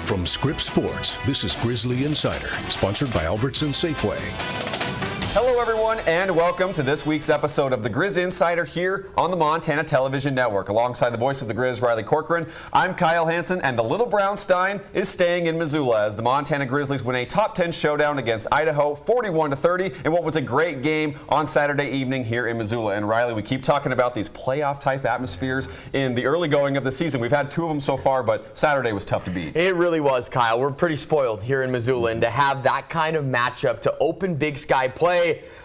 From Scripps Sports, this is Grizzly Insider, sponsored by Albertson Safeway. Hello, everyone, and welcome to this week's episode of the Griz Insider here on the Montana Television Network. Alongside the voice of the Griz, Riley Corcoran, I'm Kyle Hansen, and the Little Brown Stein is staying in Missoula as the Montana Grizzlies win a top 10 showdown against Idaho 41-30 in what was a great game on Saturday evening here in Missoula. And Riley, we keep talking about these playoff-type atmospheres in the early going of the season. We've had two of them so far, but Saturday was tough to beat. It really was, Kyle. We're pretty spoiled here in Missoula, and to have that kind of matchup to open Big Sky play,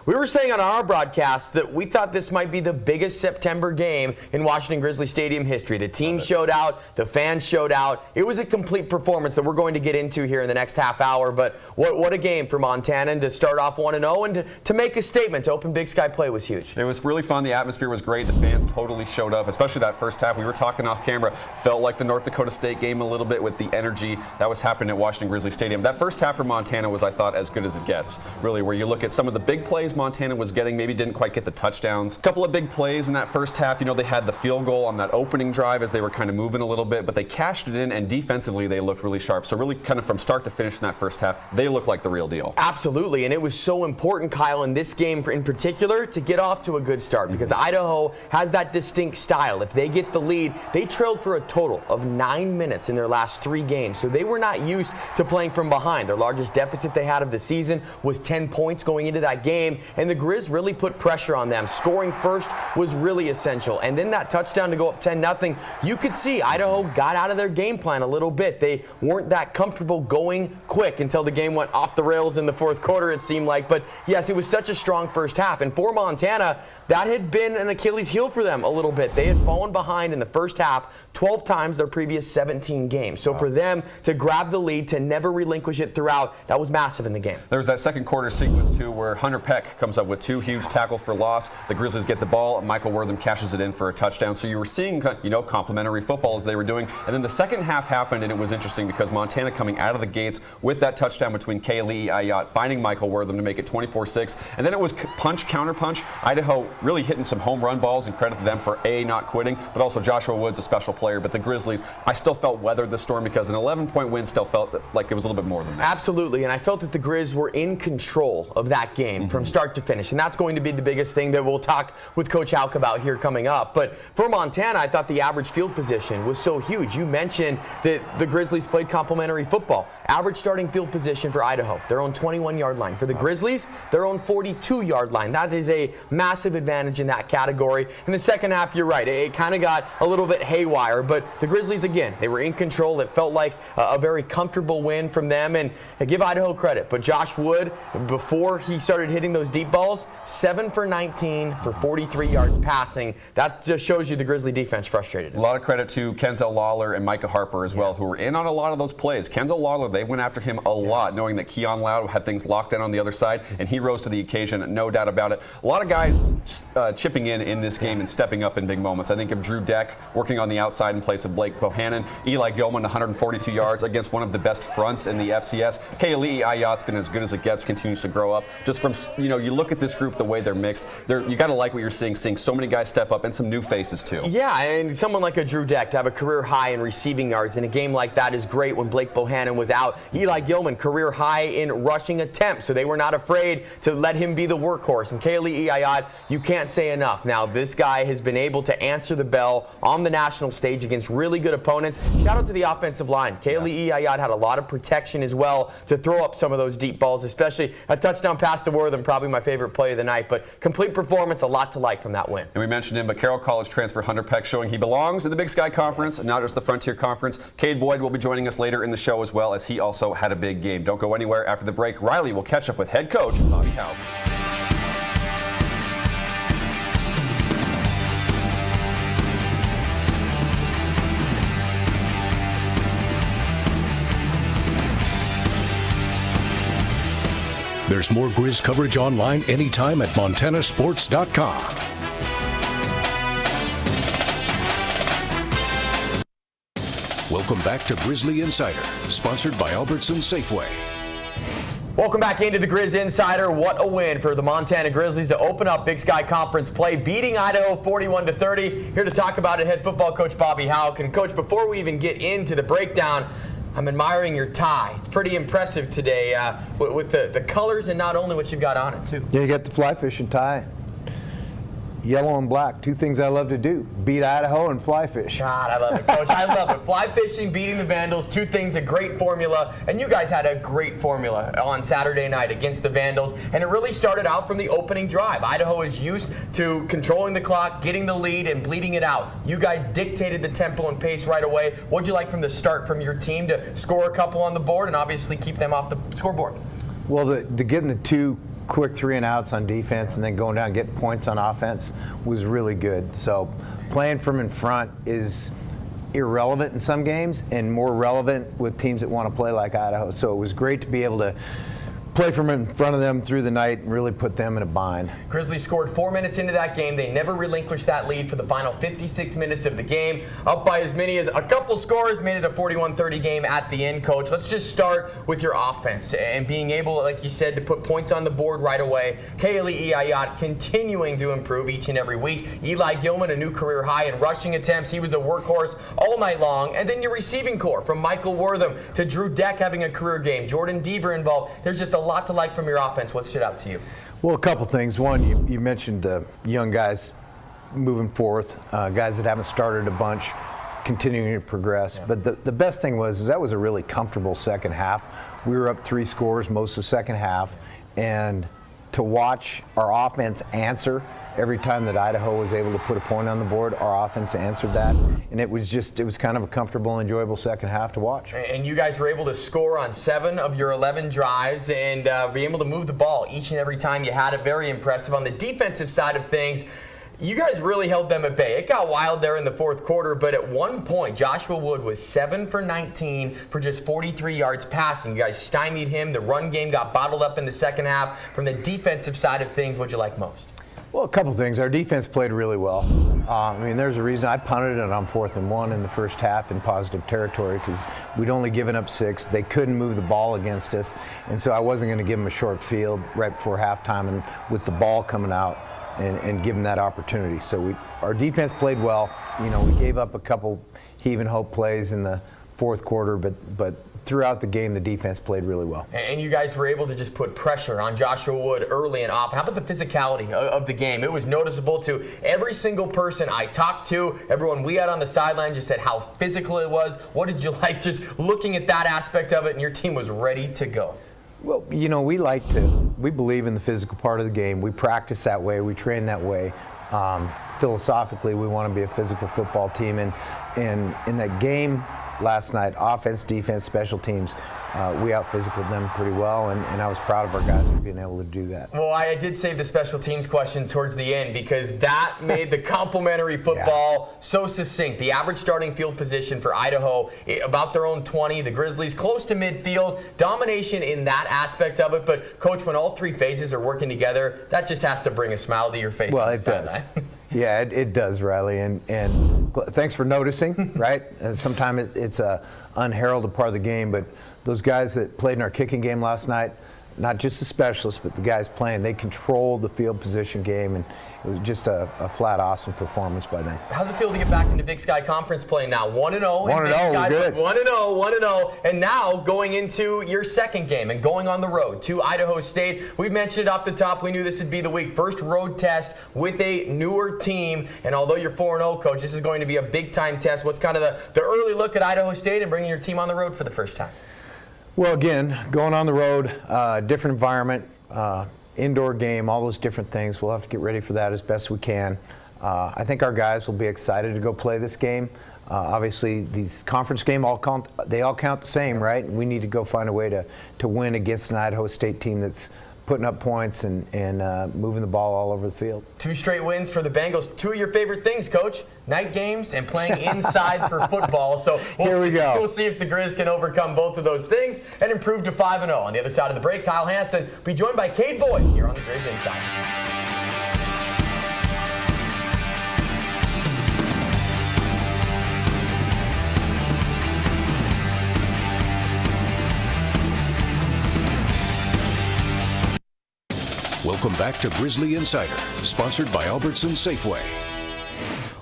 we were saying on our broadcast that we thought this might be the biggest September game in Washington Grizzly Stadium history. The team showed out, the fans showed out. It was a complete performance that we're going to get into here in the next half hour, but what a game for Montana, and to start off 1-0 and to make a statement to open Big Sky play was huge. It was really fun. The atmosphere was great. The fans totally showed up, especially that first half. We were talking off camera. Felt like the North Dakota State game a little bit with the energy that was happening at Washington Grizzly Stadium. That first half for Montana was, I thought, as good as it gets, really, where you look at some of the big plays Montana was getting, maybe didn't quite get the touchdowns. A couple of big plays in that first half. You know, they had the field goal on that opening drive as they were kind of moving a little bit, but they cashed it in, and defensively they looked really sharp. So really kind of from start to finish in that first half, they looked like the real deal. Absolutely, and it was so important, Kyle, in this game in particular, to get off to a good start, because Idaho has that distinct style. If they get the lead, they trailed for a total of 9 minutes in their last 3 games, so they were not used to playing from behind. Their largest deficit they had of the season was 10 points going into that game, and the Grizz really put pressure on them. Scoring first was really essential, and then that touchdown to go up 10-0, you could see Idaho got out of their game plan a little bit. They weren't that comfortable going quick until the game went off the rails in the fourth quarter, it seemed like. But yes, it was such a strong first half, and for Montana, that had been an Achilles heel for them a little bit. They had fallen behind in the first half 12 times their previous 17 games. So for them to grab the lead, to never relinquish it throughout, that was massive in the game. There was that second quarter sequence, too, where Hunter Peck comes up with 2 huge tackles for loss. The Grizzlies get the ball. Michael Wortham cashes it in for a touchdown. So you were seeing, you know, complimentary football as they were doing. And then the second half happened, and it was interesting because Montana coming out of the gates with that touchdown between Kade Boyd finding Michael Wortham to make it 24-6. And then it was punch, counter punch. Idaho really hitting some home run balls, and credit to them for not quitting, but also Joshua Woods, a special player. But the Grizzlies, I still felt weathered the storm, because an 11-point win still felt like it was a little bit more than that. Absolutely, and I felt that the Grizz were in control of that game from start to finish, and that's going to be the biggest thing that we'll talk with Coach Hauck about here coming up. But for Montana, I thought the average field position was so huge. You mentioned that the Grizzlies played complementary football. Average starting field position for Idaho, their own 21-yard line. For the Grizzlies, their own 42-yard line. That is a massive advantage in that category. In the second half, you're right, it kind of got a little bit haywire, but the Grizzlies, again, they were in control. It felt like a very comfortable win from them, and I give Idaho credit. But Josh Wood, before he started hitting those deep balls, 7 for 19 for 43 yards passing. That just shows you the Grizzly defense frustrated. A lot of credit to Kenzel Lawler and Micah Harper as well, who were in on a lot of those plays. Kenzel Lawler, they went after him a lot, knowing that Keon Loud had things locked in on the other side, and he rose to the occasion, no doubt about it. A lot of guys chipping in this game and stepping up in big moments. I think of Drew Deck working on the outside in place of Blake Bohannon. Eli Gilman, 142 yards against one of the best fronts in the FCS. Kade Boyd's been as good as it gets, continues to grow up. Just from, you know, you look at this group, the way they're mixed, you got to like what you're seeing so many guys step up and some new faces too. Yeah, and someone like a Drew Deck to have a career high in receiving yards in a game like that is great. When Blake Bohannon was out, Eli Gilman, career high in rushing attempts, so they were not afraid to let him be the workhorse. And Kade Boyd, you can't say enough. Now, this guy has been able to answer the bell on the national stage against really good opponents. Shout out to the offensive line. Kade Boyd had a lot of protection as well to throw up some of those deep balls, especially a touchdown pass to Wortham, probably my favorite play of the night. But complete performance, a lot to like from that win. And we mentioned him, but Carroll College transfer Hunter Peck showing he belongs in the Big Sky Conference, not just the Frontier Conference. Kade Boyd will be joining us later in the show as well, as he also had a big game. Don't go anywhere. After the break, Riley will catch up with head coach Bobby Hauck. There's more Griz coverage online anytime at montanasports.com. Welcome back to Grizzly Insider, sponsored by Albertson Safeway. Welcome back into the Griz Insider. What a win for the Montana Grizzlies to open up Big Sky Conference play, beating Idaho 41-30. Here to talk about it, head football coach Bobby Hauck. And coach, before we even get into the breakdown, I'm admiring your tie. It's pretty impressive today with the colors and not only what you've got on it, too. Yeah, you got the fly fishing tie. Yellow and black, two things I love to do. Beat Idaho and fly fish. God, I love it, Coach. I love it. Fly fishing, beating the Vandals, two things, a great formula. And you guys had a great formula on Saturday night against the Vandals. And it really started out from the opening drive. Idaho is used to controlling the clock, getting the lead, and bleeding it out. You guys dictated the tempo and pace right away. What'd you like from the start from your team to score a couple on the board and obviously keep them off the scoreboard? Well, the getting the two quick 3-and-outs on defense and then going down and getting points on offense was really good. So playing from in front is irrelevant in some games and more relevant with teams that want to play like Idaho. So it was great to be able to play from in front of them through the night and really put them in a bind. Grizzly scored 4 minutes into that game. They never relinquished that lead for the final 56 minutes of the game. Up by as many as a couple scores, made it a 41-30 game at the end, Coach. Let's just start with your offense and being able, like you said, to put points on the board right away. Kaylee Iyayat continuing to improve each and every week. Eli Gilman, a new career high in rushing attempts. He was a workhorse all night long. And then your receiving core, from Michael Wortham to Drew Deck having a career game. Jordan Deaver involved. There's just a lot to like from your offense. What stood out to you? Well, a couple things. One, you mentioned the young guys moving forth, guys that haven't started a bunch, continuing to progress. Yeah. But the best thing was that was a really comfortable second half. We were up 3 scores most of the second half, and to watch our offense answer every time that Idaho was able to put a point on the board, our offense answered that, and it was kind of a comfortable, enjoyable second half to watch. And you guys were able to score on 7 of your 11 drives and be able to move the ball each and every time you had it. Very impressive. On the defensive side of things, you guys really held them at bay. It got wild there in the fourth quarter, but at one point, Joshua Wood was 7 for 19 for just 43 yards passing. You guys stymied him. The run game got bottled up in the second half. From the defensive side of things, what'd you like most? Well, a couple things. Our defense played really well. There's a reason I punted it on 4th and 1 in the first half in positive territory because we'd only given up 6. They couldn't move the ball against us, and so I wasn't going to give them a short field right before halftime and with the ball coming out and give them that opportunity. So our defense played well. We gave up a couple heave and hope plays in the fourth quarter, but throughout the game, the defense played really well. And you guys were able to just put pressure on Joshua Wood early and often. How about the physicality of the game? It was noticeable to every single person I talked to. Everyone we had on the sideline just said how physical it was. What did you like just looking at that aspect of it, and your team was ready to go? Well, we believe in the physical part of the game. We practice that way. We train that way. Philosophically, we want to be a physical football team. And in that game last night, offense, defense, special teams, we out-physicaled them pretty well, and I was proud of our guys for being able to do that. Well, I did save the special teams question towards the end because that made the complimentary football so succinct. The average starting field position for Idaho, about their own 20. The Grizzlies close to midfield. Domination in that aspect of it. But, Coach, when all 3 phases are working together, that just has to bring a smile to your face. Well, it does. Yeah, it does, Riley, and thanks for noticing, right? Sometimes it's a unheralded part of the game, but those guys that played in our kicking game last night, not just the specialists, but the guys playing, they controlled the field position game, and it was just a flat awesome performance by them. How's it feel to get back into Big Sky Conference play now? 1-0. 1-0, good. 1-0. And now going into your second game and going on the road to Idaho State. We mentioned it off the top. We knew this would be the week. First road test with a newer team. And although you're 4-0, Coach, this is going to be a big-time test. What's kind of the early look at Idaho State and bringing your team on the road for the first time? Well, again, going on the road, different environment, indoor game, all those different things. We'll have to get ready for that as best we can. I think our guys will be excited to go play this game. Obviously, these conference games they all count the same, right? And we need to go find a way to win against an Idaho State team that's putting up points and moving the ball all over the field. 2 straight wins for the Bengals. 2 of your favorite things, Coach, night games and playing inside for football. So we'll see if the Grizz can overcome both of those things and improve to 5-0. On the other side of the break, Kyle Hansen will be joined by Kade Boyd here on the Griz Insider. Welcome back to Grizzly Insider, sponsored by Albertson Safeway.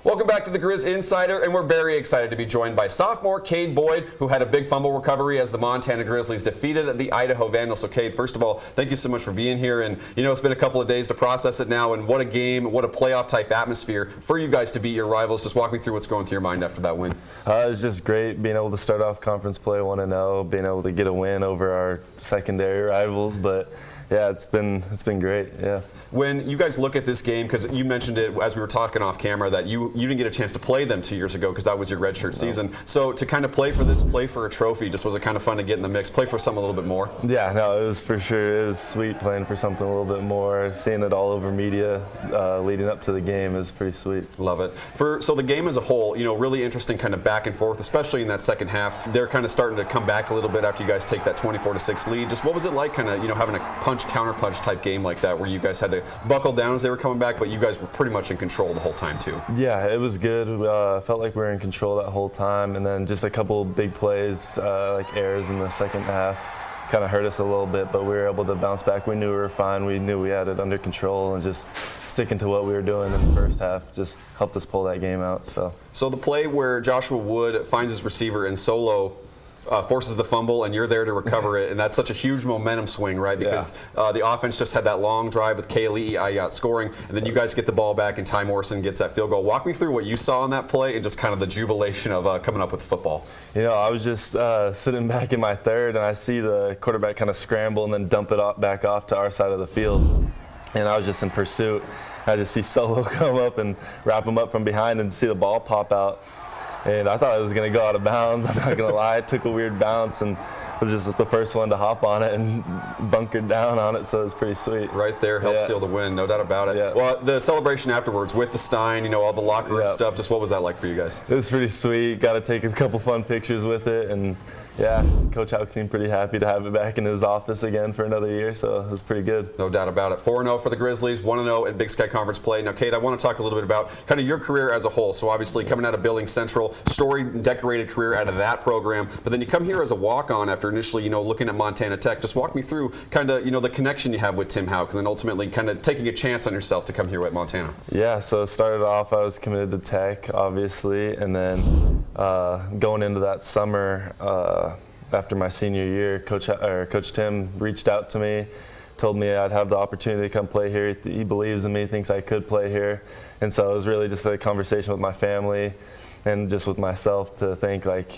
Welcome back to the Griz Insider, and we're very excited to be joined by sophomore Kade Boyd, who had a big fumble recovery as the Montana Grizzlies defeated the Idaho Vandals. So, Kade, first of all, thank you so much for being here. And, you know, it's been a couple of days to process it now, and what a game, what a playoff-type atmosphere for you guys to beat your rivals. Just walk me through what's going through your mind after that win. It was just great being able to start off conference play 1-0, being able to get a win over our secondary rivals, but yeah, it's been great. Yeah. When you guys look at this game, because you mentioned it as we were talking off camera that you didn't get a chance to play them 2 years ago because that was your redshirt season. So to kind of play for this, play for a trophy, just was it kind of fun to get in the mix, play for something a little bit more? Yeah, no, it was for sure. It was sweet playing for something a little bit more. Seeing it all over media leading up to the game is pretty sweet. Love it. So the game as a whole, you know, really interesting kind of back and forth, especially in that second half. They're kind of starting to come back a little bit after you guys take that 24-6 lead. Just what was it like kind of, you know, having a counter-punch type game like that where you guys had to buckle down as they were coming back, but you guys were pretty much in control the whole time too? Yeah, it was good. Felt like we were in control that whole time, and then just a couple big plays, like errors in the second half, kind of hurt us a little bit, but we were able to bounce back. We knew we were fine. We knew we had it under control, and just sticking to what we were doing in the first half just helped us pull that game out. So the play where Joshua Wood finds his receiver in solo, forces the fumble, and you're there to recover it, and that's such a huge momentum swing, right? Because the offense just had that long drive with Kaylee Ayat scoring, and then you guys get the ball back, and Ty Morrison gets that field goal. Walk me through what you saw on that play and just kind of the jubilation of coming up with the football. You know, I was just sitting back in my third, and I see the quarterback kind of scramble and then dump it back off to our side of the field, and I was just in pursuit. I just see Solo come up and wrap him up from behind and see the ball pop out. And I thought it was going to go out of bounds. I'm not going to lie. It took a weird bounce and was just the first one to hop on it and bunkered down on it, so it was pretty sweet. Right there helped seal the win, no doubt about it. Yeah. Well, the celebration afterwards with the Stein, you know, all the locker room stuff, just what was that like for you guys? It was pretty sweet. Got to take a couple fun pictures with it, and yeah, Coach Hauck seemed pretty happy to have it back in his office again for another year, so it was pretty good. No doubt about it. 4-0 for the Grizzlies, 1-0 in Big Sky Conference play. Now, Kade, I want to talk a little bit about kind of your career as a whole. So obviously coming out of Billings Central, storied and decorated career out of that program, but then you come here as a walk-on after initially, you know, looking at Montana Tech. Just walk me through kind of, you know, the connection you have with Tim Hauck, and then ultimately kind of taking a chance on yourself to come here at Montana. Yeah, so it started off, I was committed to Tech, obviously, and then going into that summer, after my senior year, Coach Tim reached out to me, told me I'd have the opportunity to come play here. He believes in me, thinks I could play here. And so it was really just a conversation with my family and just with myself to think, like,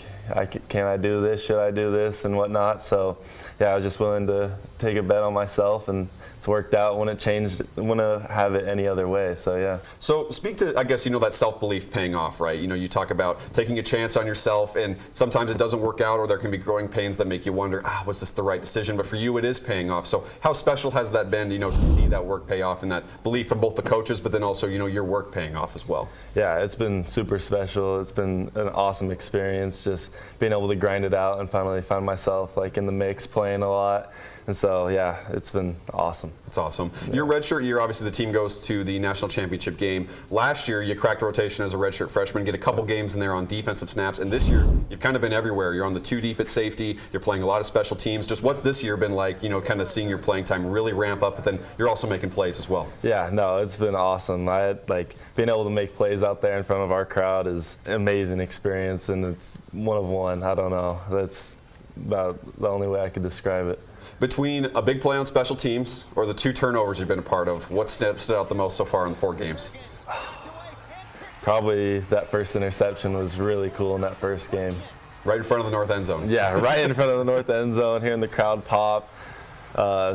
can I do this? Should I do this? And whatnot. So, yeah, I was just willing to take a bet on myself, and it's worked out. When it changed, wouldn't have it any other way. So, yeah. So speak to, I guess, you know, that self-belief paying off, right? You know, you talk about taking a chance on yourself, and sometimes it doesn't work out, or there can be growing pains that make you wonder, was this the right decision? But for you, it is paying off. So how special has that been, you know, to see that work pay off and that belief from both the coaches, but then also, you know, your work paying off as well? Yeah, it's been super special. It's been an awesome experience, just being able to grind it out and finally find myself like in the mix, playing a lot. And so, yeah, it's been awesome. It's awesome. Yeah. Your redshirt year, obviously the team goes to the national championship game. Last year, you cracked rotation as a redshirt freshman, get a couple games in there on defensive snaps, and this year, you've kind of been everywhere. You're on the 2 deep at safety, you're playing a lot of special teams. Just what's this year been like, you know, kind of seeing your playing time really ramp up, but then you're also making plays as well? Yeah, no, it's been awesome. Being able to make plays out there in front of our crowd is an amazing experience, and it's one of one. I don't know. That's about the only way I could describe it. Between a big play on special teams or the 2 turnovers you've been a part of, what stood out the most so far in the 4 games? Probably that first interception was really cool in that first game. Right in front of the north end zone. Yeah, right in front of the north end zone, hearing the crowd pop.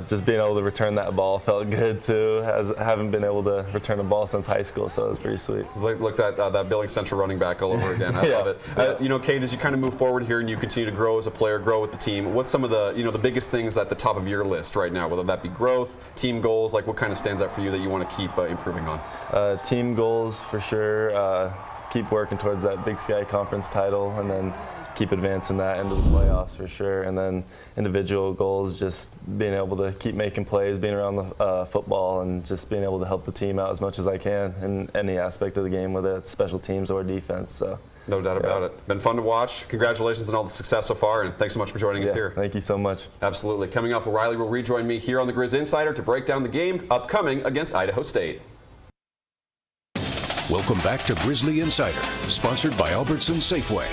Just being able to return that ball felt good too. Haven't been able to return a ball since high school, so it was pretty sweet. Looked at that Billings Central running back all over again. I love it. You know, Kade, as you kind of move forward here and you continue to grow as a player, grow with the team, what's some of the, you know, the biggest things at the top of your list right now? Whether that be growth, team goals, like what kind of stands out for you that you want to keep improving on? Team goals for sure. Keep working towards that Big Sky Conference title, and then keep advancing that into the playoffs for sure. And then individual goals, just being able to keep making plays, being around the football, and just being able to help the team out as much as I can in any aspect of the game, whether it's special teams or defense. So. No doubt about it. Been fun to watch. Congratulations on all the success so far, and thanks so much for joining us here. Thank you so much. Absolutely. Coming up, O'Reilly will rejoin me here on the Griz Insider to break down the game upcoming against Idaho State. Welcome back to Grizzly Insider, sponsored by Albertson Safeway.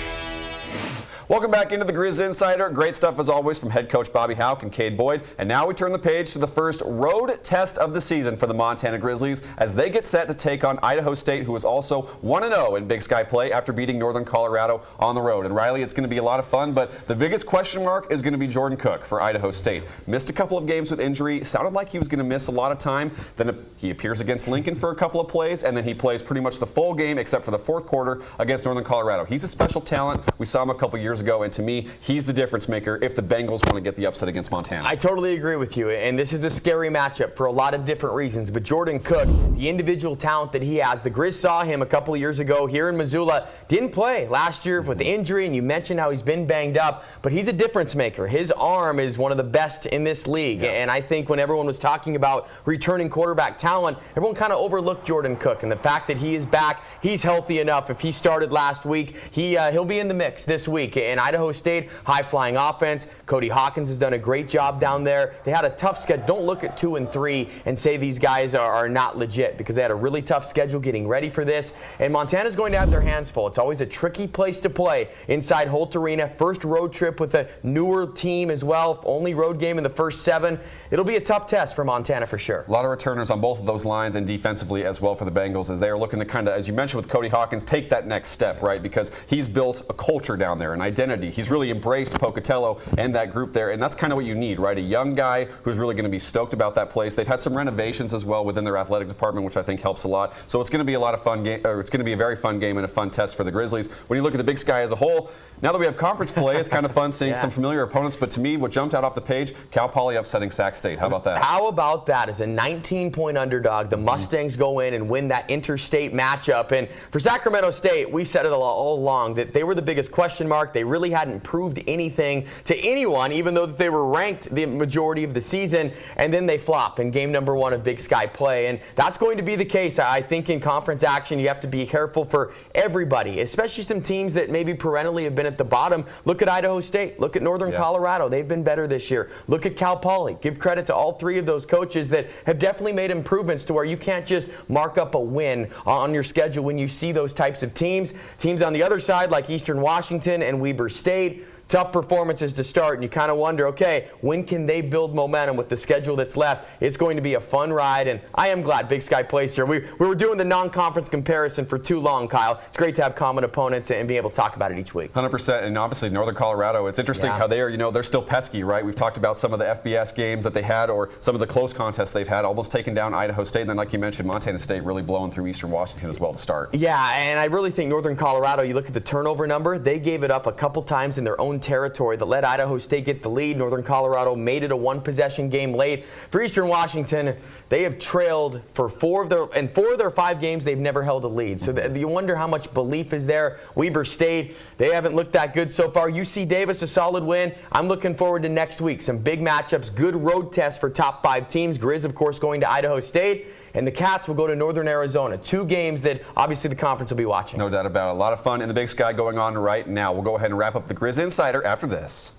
Welcome back into the Griz Insider. Great stuff as always from head coach Bobby Hauck and Kade Boyd. And now we turn the page to the first road test of the season for the Montana Grizzlies as they get set to take on Idaho State, who is also 1-0 in Big Sky play after beating Northern Colorado on the road. And Riley, it's going to be a lot of fun, but the biggest question mark is going to be Jordan Cook for Idaho State. Missed a couple of games with injury. Sounded like he was going to miss a lot of time. Then he appears against Lincoln for a couple of plays, and then he plays pretty much the full game except for the fourth quarter against Northern Colorado. He's a special talent. We saw him a couple years ago, and to me, he's the difference maker if the Bengals want to get the upset against Montana. I totally agree with you, and this is a scary matchup for a lot of different reasons. But Jordan Cook, the individual talent that he has, the Griz saw him a couple of years ago here in Missoula. Didn't play last year with the injury, and you mentioned how he's been banged up, but he's a difference maker. His arm is one of the best in this league, and I think when everyone was talking about returning quarterback talent, everyone kind of overlooked Jordan Cook, and the fact that he is back, he's healthy enough. If he started last week, he'll be in the mix this week. And Idaho State, high-flying offense. Cody Hawkins has done a great job down there. They had a tough schedule. Don't look at 2 and 3 and say these guys are not legit, because they had a really tough schedule getting ready for this. And Montana's going to have their hands full. It's always a tricky place to play inside Holt Arena. First road trip with a newer team as well. Only road game in the first 7. It'll be a tough test for Montana for sure. A lot of returners on both of those lines and defensively as well for the Bengals, as they are looking to kind of, as you mentioned with Cody Hawkins, take that next step, right? Because he's built a culture down there, an identity. He's really embraced Pocatello and that group there, and that's kind of what you need, right? A young guy who's really going to be stoked about that place. They've had some renovations as well within their athletic department, which I think helps a lot. So it's going to be a lot of fun game, or it's going to be a very fun game and a fun test for the Grizzlies. When you look at the Big Sky as a whole, now that we have conference play, it's kind of fun seeing some familiar opponents. But to me, what jumped out off the page, Cal Poly upsetting Sac State. How about that? How about that? As a 19-point underdog, the Mustangs go in and win that interstate matchup. And for Sacramento State, we've said it all along that they were the biggest question mark. They really hadn't proved anything to anyone, even though they were ranked the majority of the season, and then they flop in game number 1 of Big Sky play. And that's going to be the case. I think in conference action, you have to be careful for everybody, especially some teams that maybe perennially have been at the bottom. Look at Idaho State. Look at Northern Colorado. They've been better this year. Look at Cal Poly. Give credit to all 3 of those coaches that have definitely made improvements to where you can't just mark up a win on your schedule when you see those types of teams. Teams on the other side like Eastern Washington and Weber State, tough performances to start, and you kind of wonder, okay, when can they build momentum with the schedule that's left? It's going to be a fun ride, and I am glad Big Sky plays here. We were doing the non-conference comparison for too long, Kyle. It's great to have common opponents and be able to talk about it each week. 100%, and obviously Northern Colorado, it's interesting how they are, they're still pesky, right? We've talked about some of the FBS games that they had, or some of the close contests they've had, almost taking down Idaho State, and then like you mentioned, Montana State really blowing through Eastern Washington as well to start. Yeah, and I really think Northern Colorado, you look at the turnover number, they gave it up a couple times in their own territory that let Idaho State get the lead. Northern Colorado made it a 1-possession game late. For Eastern Washington, they have trailed for 4 of their 5 games, they've never held a lead. So you wonder how much belief is there. Weber State, they haven't looked that good so far. UC Davis, a solid win. I'm looking forward to next week. Some big matchups, good road tests for top 5 teams. Griz, of course, going to Idaho State. And the Cats will go to Northern Arizona. 2 games that obviously the conference will be watching. No doubt about it. A lot of fun in the Big Sky going on right now. We'll go ahead and wrap up the Griz Insider after this.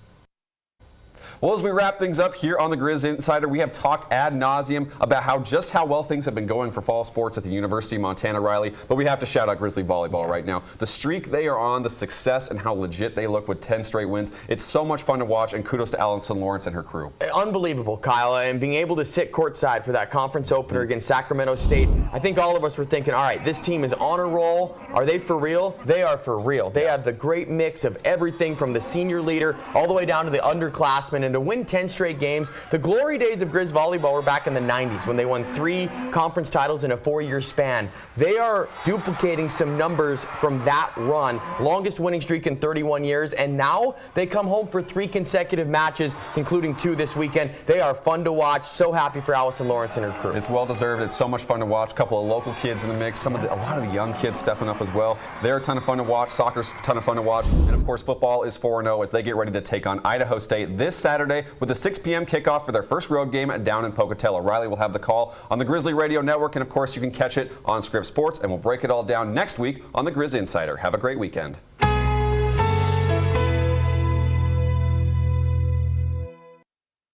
Well, as we wrap things up here on the Griz Insider, we have talked ad nauseum about how well things have been going for fall sports at the University of Montana, Riley. But we have to shout out Grizzly volleyball right now. The streak they are on, the success, and how legit they look with 10 straight wins. It's so much fun to watch, and kudos to Allison Lawrence and her crew. Unbelievable, Kyle, and being able to sit courtside for that conference opener against Sacramento State. I think all of us were thinking, all right, this team is on a roll. Are they for real? They are for real. They have the great mix of everything from the senior leader all the way down to the underclassmen. And to win 10 straight games, the glory days of Griz volleyball were back in the 90s when they won 3 conference titles in a 4-year span. They are duplicating some numbers from that run, longest winning streak in 31 years, and now they come home for 3 consecutive matches, including 2 this weekend. They are fun to watch. So happy for Allison Lawrence and her crew. It's well deserved. It's so much fun to watch. A couple of local kids in the mix. A lot of the young kids stepping up as well. They're a ton of fun to watch. Soccer's a ton of fun to watch. And of course, football is 4-0 as they get ready to take on Idaho State this Saturday with a 6 p.m. kickoff for their first road game down in Pocatello. Riley will have the call on the Grizzly Radio Network, and of course, you can catch it on Scripps Sports, and we'll break it all down next week on the Griz Insider. Have a great weekend.